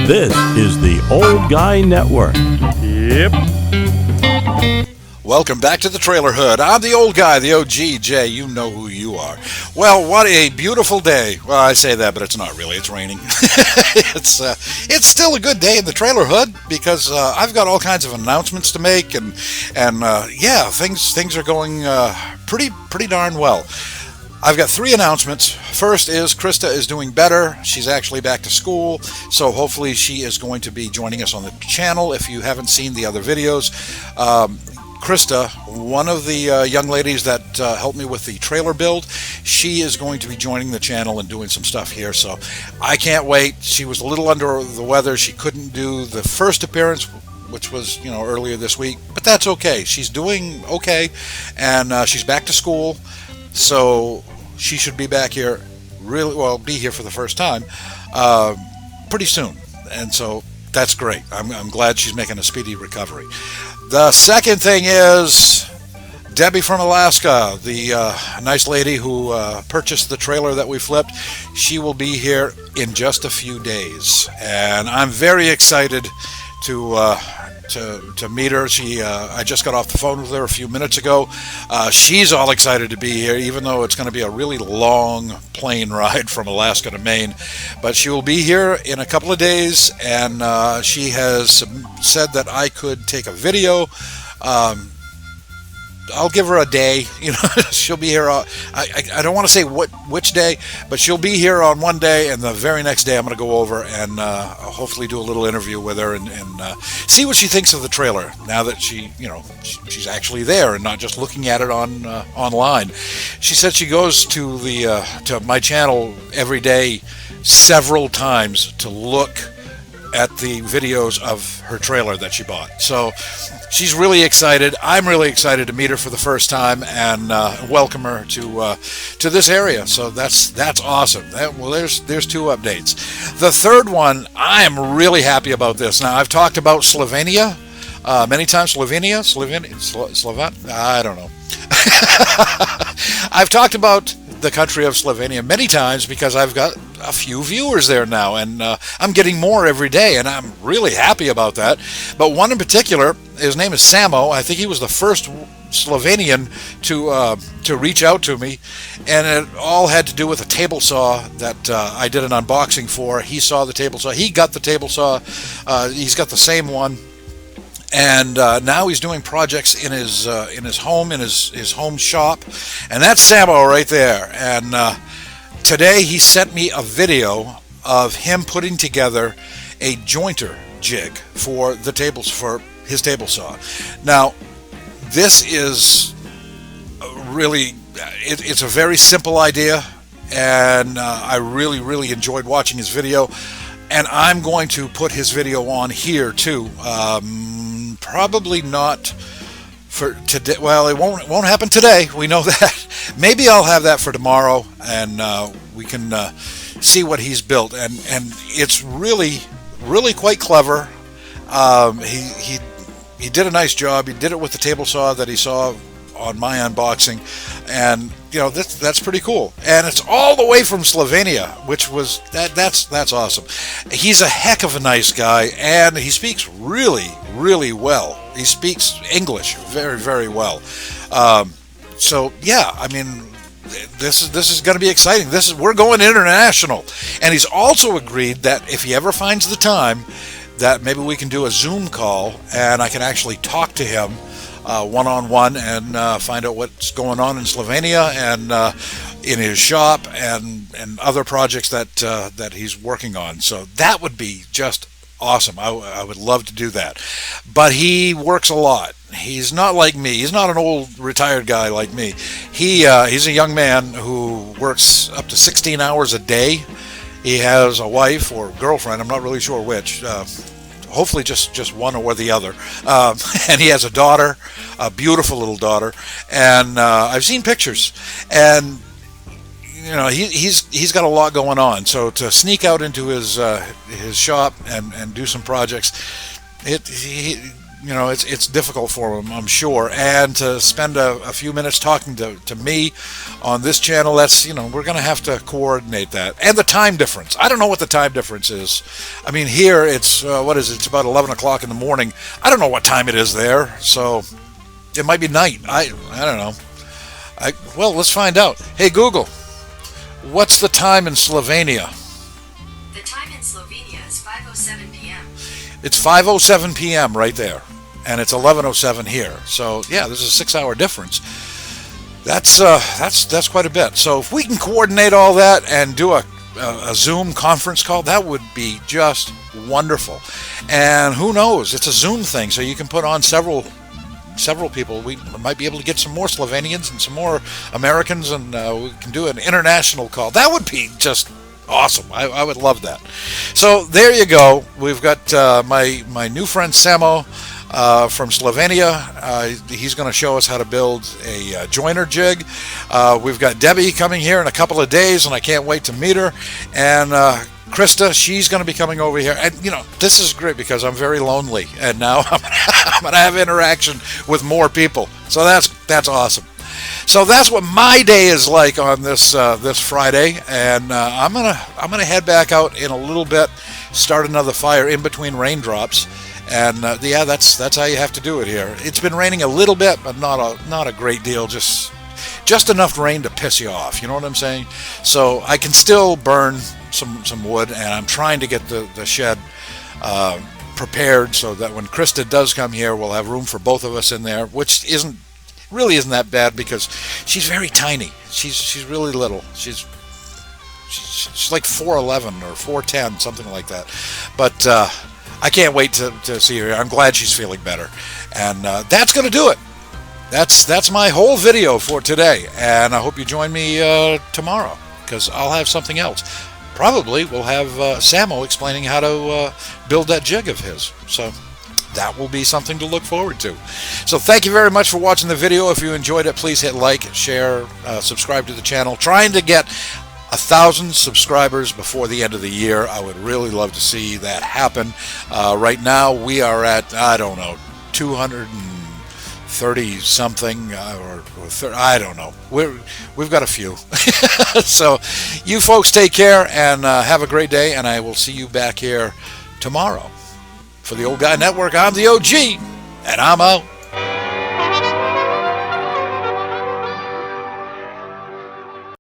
This is the Old Guy Network. Yep. Welcome back to the Trailer Hood. I'm the old guy, the OG, Jay. You know who you are. Well, what a beautiful day. Well, I say that, but it's not really. It's raining. It's still a good day in the Trailer Hood because I've got all kinds of announcements to make, and yeah, things are going pretty darn well. I've got 3 announcements. First is Krista is doing better. She's actually back to school, so hopefully she is going to be joining us on the channel. If you haven't seen the other videos, Krista, one of the young ladies that helped me with the trailer build, she is going to be joining the channel and doing some stuff here, so I can't wait. She was a little under the weather. She couldn't do the first appearance, which was, earlier this week, but that's okay. She's doing okay, and she's back to school, so she should be back here be here for the first time pretty soon, and so that's great. I'm glad she's making a speedy recovery. The second thing is Debbie from Alaska, the nice lady who purchased the trailer that we flipped. She will be here in just a few days, and I'm very excited to meet her. I just got off the phone with her a few minutes ago. She's all excited to be here, even though it's going to be a really long plane ride from Alaska to Maine. But she will be here in a couple of days, and she has said that I could take a video. I'll give her a day. She'll be here. I don't want to say which day, but she'll be here on one day, and the very next day I'm going to go over and hopefully do a little interview with her and see what she thinks of the trailer now that she's actually there and not just looking at it online. She said she goes to to my channel every day several times to look at the videos of her trailer that she bought. So she's really excited. I'm really excited to meet her for the first time and welcome her to this area. So that's awesome. There's 2 updates. The third one, I am really happy about this. Now, I've talked about Slovenia many times. Slovenia, I don't know. I've talked about the country of Slovenia many times because I've got a few viewers there now, and I'm getting more every day, and I'm really happy about that. But one in particular, his name is Samo. I think he was the first Slovenian to reach out to me, and it all had to do with a table saw that I did an unboxing for. He saw the table saw. He got the table saw. He's got the same one. And now he's doing projects in his home, in his home shop, and that's Samo right there. And today he sent me a video of him putting together a jointer jig for his table saw. Now, this is really it's a very simple idea, and I really enjoyed watching his video, and I'm going to put his video on here too. Probably not for today. Well, it won't happen today. We know that. Maybe I'll have that for tomorrow, and we can see what he's built. And it's really quite clever. He did a nice job. He did it with the table saw that he saw on my unboxing, and that's pretty cool. And it's all the way from Slovenia, which was that's awesome. He's a heck of a nice guy, and he speaks really well. He speaks English very well. So yeah, I mean, this is going to be exciting. We're going international, and he's also agreed that if he ever finds the time, that maybe we can do a Zoom call, and I can actually talk to him one-on-one and find out what's going on in Slovenia and in his shop and other projects that he's working on. So that would be just awesome. I would love to do that. But he works a lot. He's not like me. He's not an old retired guy like me. He's a young man who works up to 16 hours a day. He has a wife or girlfriend. I'm not really sure which. Hopefully just one or the other. And he has a daughter, a beautiful little daughter. And I've seen pictures. And he's got a lot going on. So to sneak out into his shop and do some projects, it's difficult for them, I'm sure. And to spend a few minutes talking to me on this channel, that's, we're going to have to coordinate that. And the time difference. I don't know what the time difference is. I mean, here it's, what is it? It's about 11 o'clock in the morning. I don't know what time it is there. So it might be night. I don't know. Well, let's find out. Hey, Google, what's the time in Slovenia? The time in Slovenia is 5:07 p.m. It's 5:07 p.m. right there, and it's 11:07 here. So yeah, there's a 6-hour difference. That's quite a bit. So if we can coordinate all that and do a Zoom conference call, that would be just wonderful. And who knows? It's a Zoom thing, so you can put on several people. We might be able to get some more Slovenians and some more Americans, and we can do an international call. That would be just awesome. I would love that. So there you go. We've got my new friend Samo from Slovenia. He's going to show us how to build a joiner jig. We've got Debbie coming here in a couple of days, and I can't wait to meet her. And Krista, she's going to be coming over here. And, this is great because I'm very lonely. And now I'm going to have interaction with more people. So that's awesome. So that's what my day is like on this Friday. And I'm gonna head back out in a little bit, start another fire in between raindrops. And yeah, that's how you have to do it here. It's been raining a little bit, but not a great deal. Just enough rain to piss you off. You know what I'm saying? So I can still burn some wood, and I'm trying to get the shed prepared so that when Krista does come here, we'll have room for both of us in there, which really isn't that bad because she's very tiny. She's really little. She's like 4'11" or 4'10", something like that. But I can't wait to see her. I'm glad she's feeling better. And that's going to do it. That's my whole video for today. And I hope you join me tomorrow, because I'll have something else. Probably we'll have Samo explaining how to build that jig of his. So that will be something to look forward to. So thank you very much for watching the video. If you enjoyed it, please hit like, share, subscribe to the channel. Trying to get 1,000 subscribers before the end of the year. I would really love to see that happen. Right now we are at, I don't know, 230 something or 30, I don't know. We've got a few. So you folks take care and have a great day, and I will see you back here tomorrow. For the Old Guy Network, I'm the OG, and I'm out.